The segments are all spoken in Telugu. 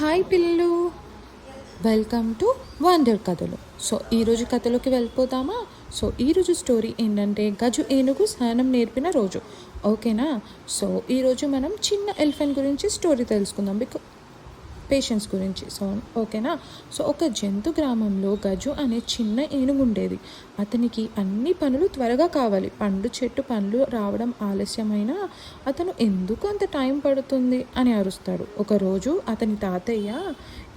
హాయ్ పిల్లలు, వెల్కమ్ టు వండర్ కథలు. సో ఈరోజు కథలోకి వెళ్ళిపోతామా? సో ఈరోజు స్టోరీ ఏంటంటే గజు ఏనుగు స్నానం నేర్పిన రోజు. ఓకేనా? సో ఈరోజు మనం చిన్న ఎలిఫెంట్ గురించి స్టోరీ తెలుసుకుందాం, పేషెన్స్ గురించి. సో ఓకేనా? సో ఒక జంతు గ్రామంలో గజు అనే చిన్న ఏనుగు ఉండేది. అతనికి అన్ని పనులు త్వరగా కావాలి. పండు చెట్టు పనులు రావడం ఆలస్యమైనా అతను ఎందుకు అంత టైం పడుతుంది అని అరుస్తాడు. ఒకరోజు అతని తాతయ్య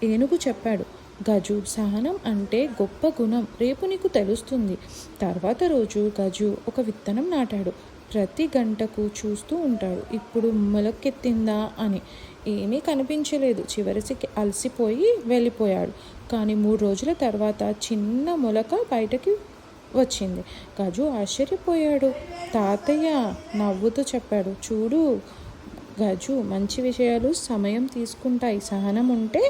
ఏనుగు చెప్పాడు, గజు, సహనం అంటే గొప్ప గుణం, రేపు నీకు తెలుస్తుంది. తర్వాత రోజు గజు ఒక విత్తనం నాటాడు. ప్రతి గంటకు చూస్తూ ఉంటాడు, ఇప్పుడు మొలకెత్తిందా అని. ఏమీ కనిపించలేదు. చివరికి అలసిపోయి వెళ్ళిపోయాడు. కానీ 3 రోజుల తర్వాత చిన్న మొలక బయటకి వచ్చింది. గజు ఆశ్చర్యపోయాడు. తాతయ్య నవ్వుతూ చెప్పాడు, చూడు గజు, మంచి విషయాలు సమయం తీసుకుంటాయి. సహనం ఉంటే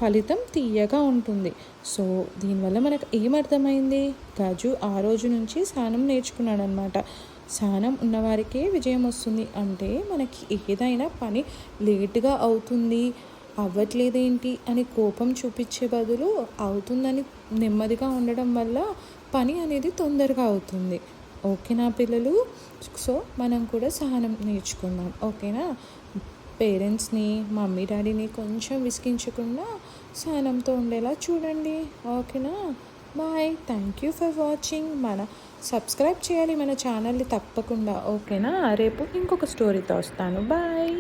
ఫలితం తీయగా ఉంటుంది. సో దీనివల్ల మనకు ఏమర్థమైంది? గజు ఆ రోజు నుంచి సహనం నేర్చుకున్నాడు అనమాట. సహనం ఉన్నవారికే విజయం వస్తుంది. అంటే మనకి ఏదైనా పని లేటుగా అవుతుంది, అవ్వట్లేదేంటి అని కోపం చూపించే బదులు అవుతుందని నెమ్మదిగా ఉండడం వల్ల పని అనేది తొందరగా అవుతుంది. ఓకేనా పిల్లలు? సో మనం కూడా సహనం నేర్చుకుందాం. ఓకేనా? పేరెంట్స్ని, మమ్మీ డాడీని కొంచెం విసిగించకుండా సహనంతో ఉండేలా చూడండి. ఓకేనా? Bye. Thank you for watching. Subscribe చేయాలి మన ఛానల్ని తప్పకుండా. ఓకేనా? రేపు ఇంకొక స్టోరీతో వస్తాను. బాయ్.